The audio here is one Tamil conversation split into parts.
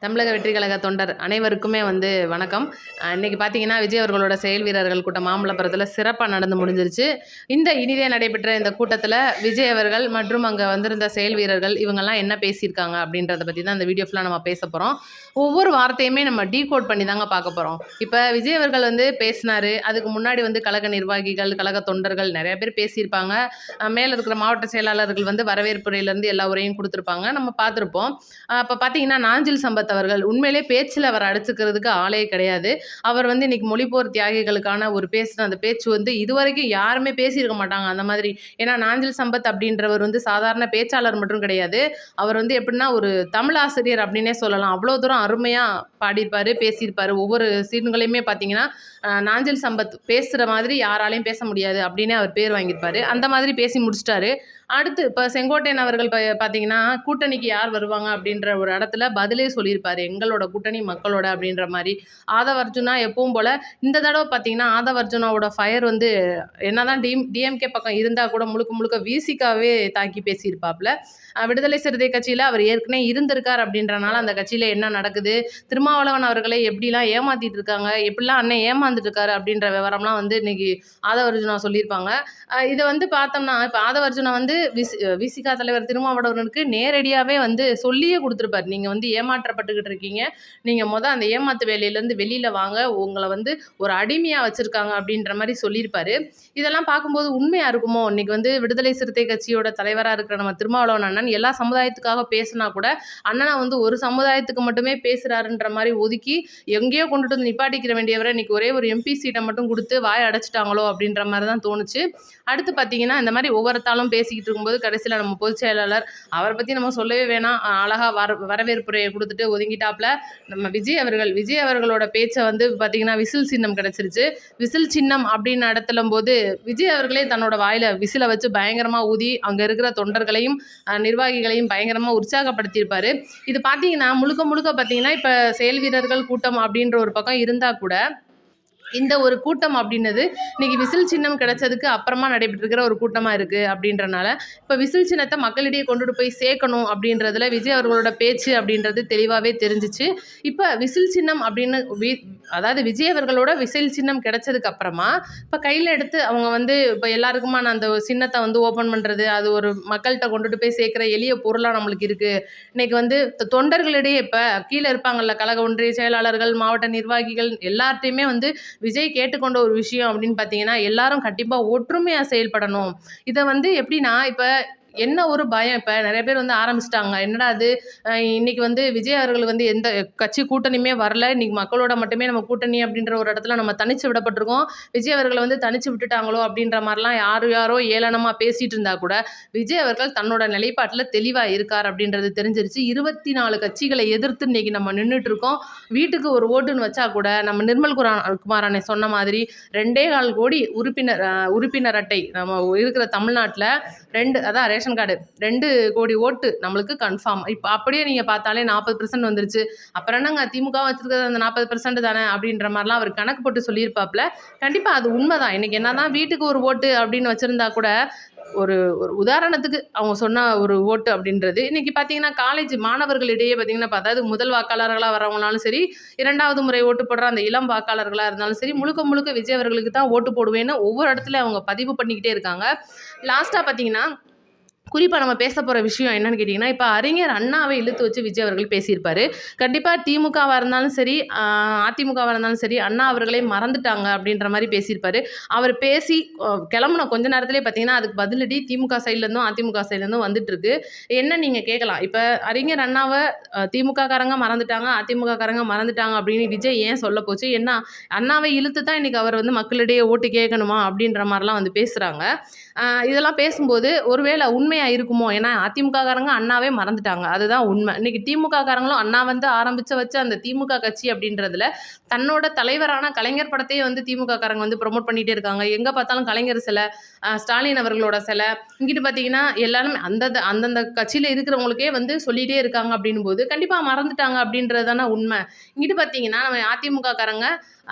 தமிழக வெற்றி கழக தொண்டர் அனைவருக்குமே வணக்கம். இன்னைக்கு பார்த்தீங்கன்னா, விஜய் அவர்களோட செயல் வீரர்கள் கூட்டம் மாமல்லபுரத்தில சிறப்பா நடந்து முடிஞ்சிருச்சு. இந்த இனிதே நடைபெற்ற இந்த கூட்டத்தில விஜய் அவர்கள் மற்றும் அங்க வந்திருந்த செயல் வீரர்கள் இவங்கலாம் என்ன பேசியிருக்காங்க அப்படின்றத பத்தி தான் இந்த வீடியோ ஃபுல்லா நம்ம பேச போறோம். ஒவ்வொரு வார்த்தையுமே நம்ம டீகோட் பண்ணி தாங்க பார்க்க போறோம். இப்ப விஜய் அவர்கள் பேசினாரு. அதுக்கு முன்னாடி கழக நிர்வாகிகள், கழக தொண்டர்கள் நெறைய பேர் பேசியிருப்பாங்க. மேல இருக்கிற மாவட்ட செயலாளர்கள் வரவேற்புரையிலேருந்து எல்லா உரையும் குடுத்திருப்பாங்க. நம்ம பார்த்துருப்போம். அப்ப பார்த்தீங்கன்னா, நாஞ்சில் சம்பத் அவர்கள் உண்மையிலேயே பேச்சுல அவர அடிச்சுக்கிறதுக்கு ஆளே கிடையாது. அவர் இன்னைக்கு மொழிப்போர் தியாகிகளுக்கான ஒரு பேசின அந்த பேச்சு இதுவரைக்கும் யாருமே பேசியிருக்க மாட்டாங்க அந்த மாதிரி. ஏன்னா நாஞ்சில் சம்பத் அப்படின்றவர் சாதாரண பேச்சாளர் மட்டும் கிடையாது. அவர் எப்படின்னா ஒரு தமிழ் ஆசிரியர் அப்படின்னே சொல்லலாம். அவ்வளோ தூரம் அருமையா பாடியிருப்பாரு, பேசியிருப்பாரு. ஒவ்வொரு சீன்களையுமே பார்த்தீங்கன்னா, நாஞ்சில் சம்பத் பேசுற மாதிரி யாராலையும் பேச முடியாது அப்படின்னே அவர் பேர் வாங்கியிருப்பாரு. அந்த மாதிரி பேசி முடிச்சுட்டாரு. அடுத்து இப்ப செங்கோட்டையன் அவர்கள் பார்த்தீங்கன்னா, கூட்டணிக்கு யார் வருவாங்க அப்படின்ற ஒரு இடத்துல பதிலே சொல்லியிருப்பாரு. எங்களோட கூட்டணி மக்களோட அப்படின்ற மாரி. ஆதவ் அர்ஜுனா எப்பவும் போல இந்த தடவ பார்த்தீங்கன்னா, ஆதவ் அர்ஜுனாவோட ஃபயர் என்னதான் டிஎம்கே பக்கம் இருந்தா கூட முழுக்க முழுக்க விசிகாவே தாக்கி பேசியிருப்பாப்ல. விடுதலை சிறுத்தை கட்சியில அவர் ஏற்கனவே இருந்திருக்கார் அப்படின்றனால அந்த கட்சியில என்ன நடக்குது, திருமாவளவன் அவர்களை எப்படிலாம் ஏமாத்திட்டு இருக்காங்க, எப்படிலாம் அண்ணன் ஏமாந்துட்டு இருக்காரு அப்படின்ற விவரம்லாம் இன்னைக்கு ஆதவ அர்ஜுனா சொல்லியிருப்பாங்க. இதை பார்த்தோம்னா இப்போ ஆதவ அர்ஜுனா விசிகா தலைவர் திருமாவளவனுக்கு நேரடியாவே சொல்லியே கொடுத்துருப்பாரு. நீங்க ஏமாற்றப்பட்டுக்கிட்டு இருக்கீங்க, நீங்க அந்த ஏமாத்து வேலையிலேருந்து வெளியில வாங்க, உங்களை ஒரு அடிமையா வச்சிருக்காங்க அப்படின்ற மாதிரி சொல்லியிருப்பாரு. இதெல்லாம் பார்க்கும்போது உண்மையா இருக்குமோ? இன்னைக்கு விடுதலை சிறுத்தை கட்சியோட தலைவரா இருக்கிற நம்ம திருமாவளவன் அண்ணன் எல்லா சமுதாயத்துக்காக பேசினா கூட அண்ணனா ஒரு சமுதாயத்துக்கு மட்டுமே பேசுறாருன்ற மாதிரி ஒதுக்கி எங்கேயோ கொண்டுட்டு நிப்பாட்டிக்கிற வேண்டியவரை இன்னைக்கு ஒரே ஒரு எம்பி சீட்டை மட்டும் கொடுத்து வாய் அடைச்சிட்டாங்களோ அப்படின்ற மாதிரி தான் தோணுச்சு. அடுத்து பார்த்தீங்கன்னா, இந்த மாதிரி ஒவ்வொருத்தாலும் பேசிக்கிட்டு இருக்கும்போது கடைசியில் நம்ம பொதுச் செயலாளர் அவரை பற்றி நம்ம சொல்லவே வேணாம், அழகா வரவேற்புரையை கொடுத்துட்டு ஒதுங்கிட்டாப்ல. நம்ம விஜய் அவர்களோட பேச்சை பார்த்தீங்கன்னா விசில் சின்னம் கிடைச்சிருச்சு. விசில் சின்னம் அப்படின்னு நடத்தலும் போது விஜய் அவர்களே தன்னோட வாயில விசிலை வச்சு பயங்கரமா ஊதி அங்க இருக்கிற தொண்டர்களையும் நிர்வாகிகளையும் பயங்கரமா உற்சாகப்படுத்தியிருப்பாரு. இது பார்த்தீங்கன்னா முழுக்க முழுக்க பார்த்தீங்கன்னா, இப்ப செயல் வீரர்கள் கூட்டம் அப்படின்ற ஒரு பக்கம் இருந்தா கூட இந்த ஒரு கூட்டம் அப்படின்னது இன்னைக்கு விசில் சின்னம் கிடைச்சதுக்கு அப்புறமா நடைபெற்றிருக்கிற ஒரு கூட்டமா இருக்கு அப்படின்றனால, இப்ப விசில் சின்னத்தை மக்களிடையே கொண்டுட்டு போய் சேர்க்கணும் அப்படின்றதுல விஜய் அவர்களோட பேச்சு அப்படின்றது தெளிவாவே தெரிஞ்சிச்சு. இப்ப விசில் சின்னம் அப்படின்னு அதாவது விஜய் அவர்களோட விசில் சின்னம் கிடைச்சதுக்கு அப்புறமா இப்ப கையில எடுத்து அவங்க இப்ப எல்லாருக்குமான அந்த சின்னத்தை ஓபன் பண்றது, அது ஒரு மக்கள்கிட்ட கொண்டுட்டு போய் சேர்க்கிற எளிய பொருளா நம்மளுக்கு இருக்கு. இன்னைக்கு தொண்டர்களிடையே இப்ப கீழே இருப்பாங்கல்ல, கழக ஒன்றிய செயலாளர்கள், மாவட்ட நிர்வாகிகள் எல்லார்ட்டையுமே விஜய் கேட்டுக்கொண்ட ஒரு விஷயம் அப்படின்னு பார்த்தீங்கன்னா, எல்லாரும் கண்டிப்பா ஒற்றுமையா செயல்படணும். இதை எப்படின்னா, இப்ப என்ன ஒரு பயம், இப்ப நிறைய பேர் ஆரம்பிச்சிட்டாங்க. என்னடா அது, இன்னைக்கு விஜய் அவர்கள் எந்த கட்சி கூட்டணியுமே வரல, இன்னைக்கு மக்களோட மட்டுமே நம்ம கூட்டணி அப்படின்ற ஒரு இடத்துல நம்ம தனிச்சு விடப்பட்டிருக்கோம், விஜய் அவர்களை தனிச்சு விட்டுட்டாங்களோ அப்படின்ற மாதிரிலாம் யாரோ ஏளனமா பேசிட்டு இருந்தா கூட விஜய் அவர்கள் தன்னோட நிலைப்பாட்டில் தெளிவா இருக்கார் அப்படின்றது தெரிஞ்சிருச்சு. 24 கட்சிகளை எதிர்த்து இன்னைக்கு நம்ம நின்றுட்டு இருக்கோம். வீட்டுக்கு ஒரு ஓட்டுன்னு வச்சா கூட நம்ம நிர்மல் குமார் அண்ணன் சொன்ன மாதிரி 2.25 கோடி உறுப்பினர் அட்டை நம்ம இருக்கிற தமிழ்நாட்டில் அதான் ரேஷன் கார்டு 2 கோடி ஓட்டு நம்மளுக்கு கன்ஃபார்ம். இப்போ அப்படியே நீங்கள் பார்த்தாலே 40% வந்துருச்சு. அப்புறம் என்னங்க திமுக வச்சிருக்கிறது அந்த 40% தானே அப்படின்ற மாதிரிலாம் அவர் கணக்கு போட்டு சொல்லியிருப்பாப்ல. கண்டிப்பாக அது உண்மைதான். இன்னைக்கு என்னதான் வீட்டுக்கு ஒரு ஓட்டு அப்படின்னு வச்சிருந்தா கூட ஒரு உதாரணத்துக்கு அவங்க சொன்ன ஒரு ஓட்டு அப்படின்றது இன்னைக்கு பார்த்தீங்கன்னா, காலேஜ் மாணவர்களிடையே பார்த்தீங்கன்னா, அதாவது முதல் வாக்காளர்களாக வரவங்களாலும் சரி, 2வது முறை ஓட்டு போடுற அந்த இளம் வாக்காளர்களாக இருந்தாலும் சரி, முழுக்க முழுக்க விஜய் அவர்களுக்கு தான் ஓட்டு போடுவேன்னு ஒவ்வொரு இடத்துலையும் அவங்க பதிவு பண்ணிக்கிட்டே இருக்காங்க. லாஸ்ட்டாக பார்த்தீங்கன்னா, குறிப்பாக நம்ம பேச போகிற விஷயம் என்னன்னு கேட்டிங்கன்னா, இப்போ அறிஞர் அண்ணாவை இழுத்து வச்சு விஜய் அவர்கள் பேசியிருப்பாரு. கண்டிப்பாக திமுகவாக இருந்தாலும் சரி, அதிமுகவாக இருந்தாலும் சரி, அண்ணா அவர்களே மறந்துட்டாங்க அப்படின்ற மாதிரி பேசியிருப்பாரு. அவர் பேசி கிளம்புன கொஞ்ச நேரத்திலே பார்த்தீங்கன்னா, அதுக்கு பதிலடி திமுக சைட்லேருந்தும் அதிமுக சைட்லேருந்தும் வந்துட்டுருக்கு. என்ன நீங்கள் கேட்கலாம், இப்போ அறிஞர் அண்ணாவை திமுக காரங்க மறந்துட்டாங்க, அதிமுக காரங்க மறந்துட்டாங்க அப்படின்னு விஜய் ஏன் சொல்ல போச்சு? என்ன அண்ணாவை இழுத்து தான் இன்றைக்கி அவர் மக்களிடையே ஓட்டு கேட்கணுமா அப்படின்ற மாதிரிலாம் பேசுகிறாங்க. இதெல்லாம் பேசும்போது ஒருவேளை உண்மையாக இருக்குமோ? ஏன்னா அதிமுக காரங்க அண்ணாவே மறந்துட்டாங்க, அதுதான் உண்மை. இன்னைக்கு திமுக காரங்களும் அண்ணா ஆரம்பித்து வச்ச அந்த திமுக கட்சி அப்படின்றதுல தன்னோட தலைவரான கலைஞர் படத்தையே திமுக காரங்க ப்ரொமோட் பண்ணிகிட்டே இருக்காங்க. எங்கே பார்த்தாலும் கலைஞர் சிலை, ஸ்டாலின் அவர்களோட சிலை, இங்கிட்டு பார்த்தீங்கன்னா எல்லாருமே அந்தந்த கட்சியில் இருக்கிறவங்களுக்கே சொல்லிகிட்டே இருக்காங்க. அப்படின்னும் போது கண்டிப்பாக மறந்துட்டாங்க அப்படின்றது தானே உண்மை. இங்கிட்டு பார்த்தீங்கன்னா நம்ம அதிமுக காரங்க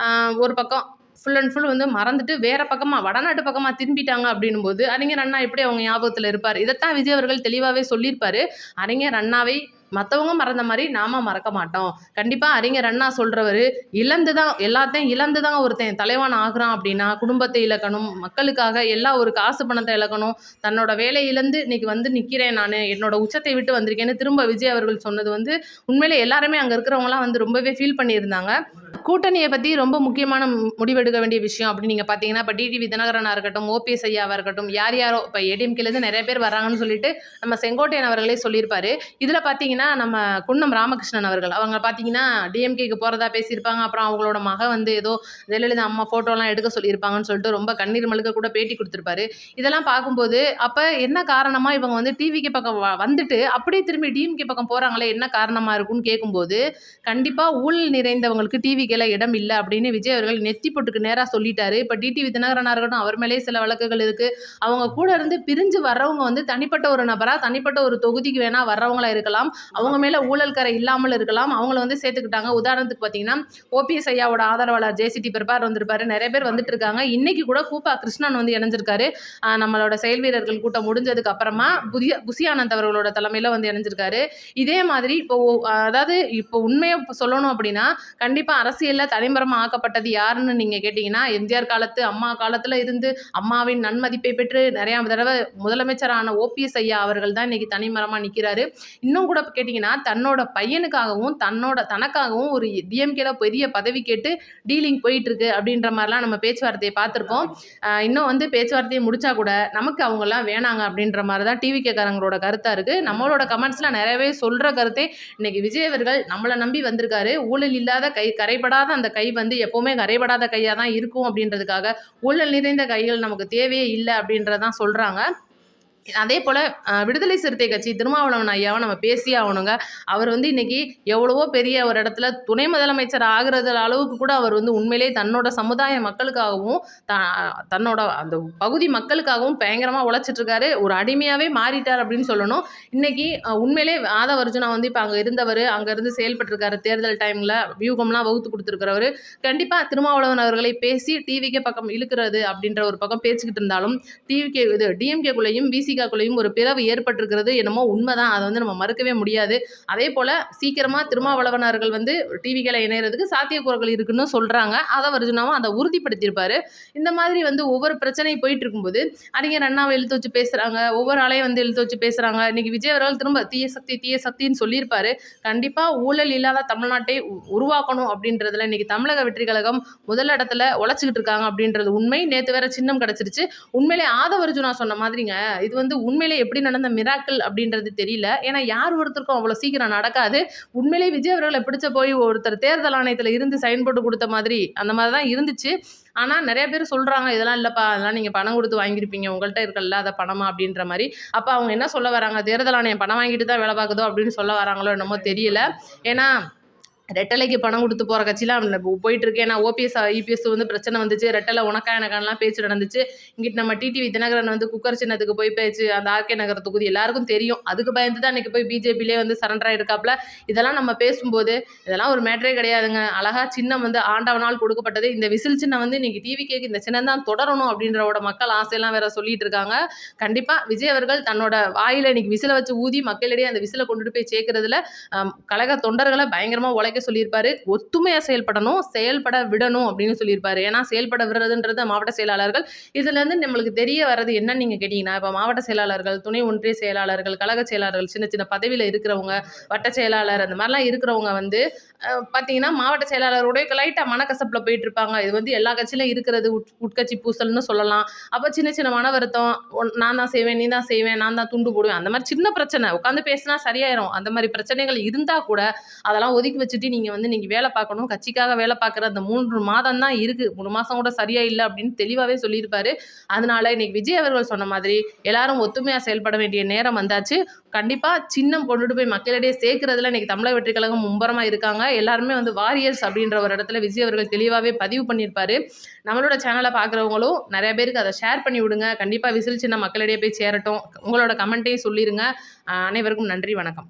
ஒரு பக்கம் ஃபுல் அண்ட் ஃபுல் மறந்துட்டு வேற பக்கமாக வடநாட்டு பக்கமாக திரும்பிட்டாங்க அப்படின்னும் போது அறிஞர் அண்ணா எப்படி அவங்க ஞாபகத்தில் இருப்பார்? இதைத்தான் விஜய் அவர்கள் தெளிவாகவே சொல்லியிருப்பாரு. அறிஞர் அண்ணாவை மற்றவங்க மறந்த மாதிரி நாம மறக்க மாட்டோம். கண்டிப்பாக அறிஞர் அண்ணா சொல்கிறவர், இழந்து தான் எல்லாத்தையும் இழந்து தான் ஒருத்தன் தலைவன் ஆகுறான் அப்படின்னா குடும்பத்தை இழக்கணும், மக்களுக்காக எல்லா ஒரு காசு பணத்தை இழக்கணும், தன்னோட வேலை இழந்து இன்னைக்கு வந்து நிற்கிறேன், நான் என்னோட உச்சத்தை விட்டு வந்திருக்கேன்னு திரும்ப விஜய் அவர்கள் சொன்னது வந்து உண்மையிலே எல்லாருமே அங்கே இருக்கிறவங்களாம் வந்து ரொம்பவே ஃபீல் பண்ணியிருந்தாங்க. கூட்டணியை பற்றி ரொம்ப முக்கியமான முடிவெடுக்க வேண்டிய விஷயம் அப்படின்னு நீங்கள் பார்த்தீங்கன்னா, இப்போ டிடிவி தினகரனாக இருக்கட்டும், ஓபிஎஸ் ஐயாவாக இருக்கட்டும், யார் யாரோ இப்போ ஏடிஎம்கேலேருந்து நிறைய பேர் வராங்கன்னு சொல்லிட்டு நம்ம செங்கோட்டையன் அவர்களே சொல்லியிருப்பாரு. இதில் பார்த்தீங்கன்னா நம்ம குன்னம் ராமகிருஷ்ணன் அவர்கள் அவங்க பார்த்தீங்கன்னா டிஎம்கேக்கு போகிறதா பேசியிருப்பாங்க. அப்புறம் அவங்களோட வந்து ஏதோ ஜெயலலிதா அம்மா ஃபோட்டோலாம் எடுக்க சொல்லியிருப்பாங்கன்னு சொல்லிட்டு ரொம்ப கண்ணீர் மல்க கூட பேட்டி கொடுத்துருப்பாரு. இதெல்லாம் பார்க்கும்போது அப்போ என்ன காரணமாக இவங்க வந்து டிவிக்கு பக்கம் வந்துட்டு அப்படியே திரும்பி டிஎம்கே பக்கம் போகிறாங்களே, என்ன காரணமாக இருக்குன்னு கேட்கும்போது கண்டிப்பாக ஊழல் நிறைந்தவங்களுக்கு டிவிக்கெல்லாம் இடம் இல்லை அப்படின்னு விஜய் அவர்கள் நெத்தி போட்டுக்கு நேராக சொல்லிட்டாரு. இப்போ டிடிவி தினகரனாக இருக்கட்டும், அவர் மேலே சில வழக்குகள் இருக்குது. அவங்க கூட இருந்து பிரிஞ்சு வர்றவங்க வந்து தனிப்பட்ட ஒரு நபராக தனிப்பட்ட ஒரு தொகுதிக்கு வேணால் வர்றவங்களா இருக்கலாம், அவங்க மேலே ஊழல் கரை இல்லாமல் இருக்கலாம், அவங்கள வந்து சேர்த்துக்கிட்டாங்க. உதாரணத்துக்கு பார்த்தீங்கன்னா ஓபிஎஸ் ஐயாவோட ஆதரவாளர் ஜேசிடி பிரபார் வந்திருப்பாரு, நிறைய பேர் வந்துட்டு இருக்காங்க. இன்னைக்கு கூட கூப்பா கிருஷ்ணன் வந்து இணைஞ்சிருக்காரு. நம்மளோட செயல் வீரர்கள் கூட்டம் முடிஞ்சதுக்கு அப்புறமா புசி ஆனந்த் அவர்களோட தலைமையில் வந்து இணைஞ்சிருக்காரு. இதே மாதிரி இப்போ அதாவது இப்போ உண்மையை சொல்லணும் அப்படின்னா கண்டிப்பாக அரசியலில் தனிமரமாக ஆக்கப்பட்டது யாருன்னு நீங்கள் கேட்டிங்கன்னா, எம்ஜிஆர் காலத்து அம்மா காலத்தில் இருந்து அம்மாவின் நன்மதிப்பை பெற்று நிறையா தடவை முதலமைச்சரான ஓபிஎஸ் ஐயா அவர்கள் தான் இன்றைக்கி தனிமரமாக நிற்கிறாரு. இன்னும் கூட கேட்டிங்கன்னா தன்னோட பையனுக்காகவும் தனக்காகவும் ஒரு டிஎம்கேல பெரிய பதவி கேட்டு டீலிங் போயிட்டுருக்கு அப்படின்ற மாதிரிலாம் நம்ம பேச்சுவார்த்தையை பார்த்துருக்கோம். இன்னும் வந்து பேச்சுவார்த்தையை முடித்தா கூட நமக்கு அவங்கெல்லாம் வேணாங்க அப்படின்ற மாதிரி தான் டிவிகேக்காரங்களோட கருத்தாக இருக்குது. நம்மளோட கமெண்ட்ஸில் நிறையவே சொல்கிற கருத்தே இன்றைக்கி விஜய் அவர்கள் நம்மளை நம்பி வந்திருக்காரு. ஊழல் இல்லாத கரைபடாத அந்த கை வந்து எப்போவுமே கரைபடாத கையாக தான் இருக்கும் அப்படின்றதுக்காக ஊழல் நிறைந்த கைகள் நமக்கு தேவையே இல்லை அப்படின்றதான் சொல்கிறாங்க. அதே போல் விடுதலை சிறுத்தை கட்சி திருமாவளவன் ஐயாவை நம்ம பேசியே ஆகணுங்க. அவர் வந்து இன்றைக்கி எவ்வளவோ பெரிய ஒரு இடத்துல துணை முதலமைச்சர் ஆகிறது அளவுக்கு கூட அவர் வந்து உண்மையிலே தன்னோட சமுதாய மக்களுக்காகவும் தன்னோட அந்த பகுதி மக்களுக்காகவும் பயங்கரமாக உழைச்சிட்ருக்காரு. ஒரு அடிமையாகவே மாறிட்டார் அப்படின்னு சொல்லணும். இன்றைக்கி உண்மையிலே ஆதவர்ஜுனா வந்து இப்போ அங்கே இருந்தவர், அங்கேருந்து செயல்பட்டுருக்காரு. தேர்தல் டைமில் வியூகம்லாம் வகுத்து கொடுத்துருக்கிறவர். கண்டிப்பாக திருமாவளவன் அவர்களை பேசி டிவிக்கே பக்கம் இழுக்கிறது அப்படின்ற ஒரு பக்கம் பேசிக்கிட்டு இருந்தாலும் டிஎம்கேக்குள்ளேயும் விசிகாக்குள்ளேயும் ஒரு பிளவு ஏற்பட்டிருக்கிறது என்னமோ உண்மைதான். அதை வந்து நம்ம மறுக்கவே முடியாது. அதே போல் சீக்கிரமாக திருமாவளவனர்கள் வந்து டிவிகளை இணைகிறதுக்கு சாத்தியக்கூறுகள் இருக்குன்னு சொல்கிறாங்க. ஆதவர்ஜுனாவும் அதை உறுதிப்படுத்தியிருப்பார். இந்த மாதிரி வந்து ஒவ்வொரு பிரச்சனையும் போயிட்டு இருக்கும்போது அறிஞர் அண்ணாவை இழுத்து வச்சு பேசுகிறாங்க, ஒவ்வொரு ஆளையும் வந்து இழுத்து வச்சு பேசுகிறாங்க. இன்றைக்கி விஜய் அவர்கள் திரும்ப தீய சக்தின்னு சொல்லியிருப்பார். கண்டிப்பாக ஊழல் இல்லாத தமிழ்நாட்டை உருவாக்கணும் அப்படின்றதுல இன்றைக்கி தமிழக வெற்றி கழகம் முதல் இடத்துல உழைச்சிக்கிட்டு இருக்காங்க அப்படின்றது உண்மை. நேற்று வேற சின்னம் கிடச்சிருச்சு. உண்மையிலே ஆதவர்ஜுனா சொன்ன மாதிரிங்க இது வந்து உண்மையிலே எப்படி நடந்த மிராக்கிள் அப்படின்றது தெரியல. ஏன்னா யார் ஒருத்தருக்கும் அவ்வளோ சீக்கிரம் நடக்காது. உண்மையிலே விஜய் அவர்களை பிடிச்ச போய் ஒருத்தர் தேர்தல் ஆணையத்தில் இருந்து சைன் போட்டு கொடுத்த மாதிரி அந்த மாதிரி தான் இருந்துச்சு. ஆனால் நிறைய பேர் சொல்கிறாங்க இதெல்லாம் இல்லைப்பா, அதெல்லாம் நீங்கள் பணம் கொடுத்து வாங்கியிருப்பீங்க, உங்கள்கிட்ட இருக்கல அதை பணமா அப்படின்ற மாதிரி. அப்போ அவங்க என்ன சொல்ல வராங்க, தேர்தல் ஆணையம் பணம் வாங்கிட்டு தான் வேலை பார்க்குதோ அப்படின்னு சொல்ல வராங்களோ என்னமோ தெரியல. ஏன்னா ரெட்டலைக்கு பணம் கொடுத்து போகிற கட்சிலாம் போயிட்டுருக்கு. ஏன்னா ஓபிஎஸ் இபிஎஸ் வந்து பிரச்சனை வந்துச்சு, ரெட்டலை உனக்கா எனக்கானலாம் பேச்சு நடந்துச்சு. இங்கிட்டு நம்ம டிடிவி தினகரன் வந்து குக்கர் சின்னத்துக்கு போய் பேச்சு அந்த ஆர்கே நகர் தொகுதி எல்லாருக்கும் தெரியும். அதுக்கு பயந்து தான் இன்றைக்கி போய் பிஜேபிலே வந்து சரண்டர் ஆகிருக்காப்புல. இதெல்லாம் நம்ம பேசும்போது இதெல்லாம் ஒரு மேட்டரே கிடையாதுங்க. அழகாக சின்னம் வந்து ஆண்டவனால் கொடுக்கப்பட்டது. இந்த விசில் சின்னம் வந்து இன்றைக்கி டிவிக்கேக்கு இந்த சின்னம் தான் தொடரணும் அப்படின்றவோட மக்கள் ஆசையெல்லாம் வேற சொல்லிட்டு இருக்காங்க. கண்டிப்பாக விஜய் அவர்கள் தன்னோட வாயில் இன்றைக்கி விசிலை வச்சு ஊதி மக்களிடையே அந்த விசிலை கொண்டுட்டு போய் சேர்க்கறதுல கழக தொண்டர்களை பயங்கரமாக உழைக்க சொல்லியிருப்பாரு. ஒத்துமையாக செயல்படணும், செயல்பட விடணும் அப்படின்னு சொல்லியிருப்பாரு. ஏன்னா செயல்பட விடுறதுன்றது மாவட்ட செயலாளர்கள். இதுலேருந்து நம்மளுக்கு தெரிய வர்றது என்னன்னு நீங்கள் கேட்டிங்கன்னா, இப்போ மாவட்ட செயலாளர்கள், துணை ஒன்றிய செயலாளர்கள், கழக செயலாளர்கள், சின்ன சின்ன பதவியில் இருக்கிறவங்க, வட்ட செயலாளர் அந்த மாதிரிலாம் இருக்கிறவங்க வந்து பார்த்தீங்கன்னா மாவட்ட செயலாளரோட லைட்டாக மனக்கசப்பில் போயிட்டு இருப்பாங்க. இது வந்து எல்லா கட்சியிலும் இருக்கிறது உட்கட்சி பூசல்னு சொல்லலாம். அப்போ சின்ன சின்ன மன வருத்தம், நான் தான் செய்வேன், நீ தான் செய்வேன், நான் தான் துண்டு போடுவேன், அந்த மாதிரி சின்ன பிரச்சனை உட்காந்து பேசினா சரியாயிரும். அந்த மாதிரி பிரச்சனைகள் இருந்தால் கூட அதெல்லாம் ஒதுக்கி வச்சுட்டு நீங்கள் வேலை பார்க்கணும், கட்சிக்காக வேலை பார்க்குற அந்த 3 மாதம் தான் இருக்குது, 3 மாதம் கூட சரியா இல்லை அப்படின்னு தெளிவாகவே சொல்லியிருப்பாரு. அதனால இன்னைக்கு விஜய் அவர்கள் சொன்ன மாதிரி எல்லாரும் ஒத்துமையாக செயல்பட வேண்டிய நேரம் வந்தாச்சு. கண்டிப்பாக சின்னம் கொண்டுட்டு போய் மக்களிடையே சேர்க்கறதுல இன்னைக்கு தமிழக வெற்றி கழகம் மும்பரமாக இருக்காங்க. எல்லாருமே வந்து வாரியர்ஸ் அப்படின்ற ஒரு இடத்துல விஜய் அவர்கள் தெளிவாகவே பதிவு பண்ணியிருப்பாரு. நம்மளோட சேனலை பார்க்குறவங்களும் நிறைய பேருக்கு அதை ஷேர் பண்ணி விடுங்க. கண்டிப்பாக விசில் சின்னம் மக்களிடையே போய் சேரட்டும். உங்களோட கமெண்ட்டையும் சொல்லிடுங்க. அனைவருக்கும் நன்றி, வணக்கம்.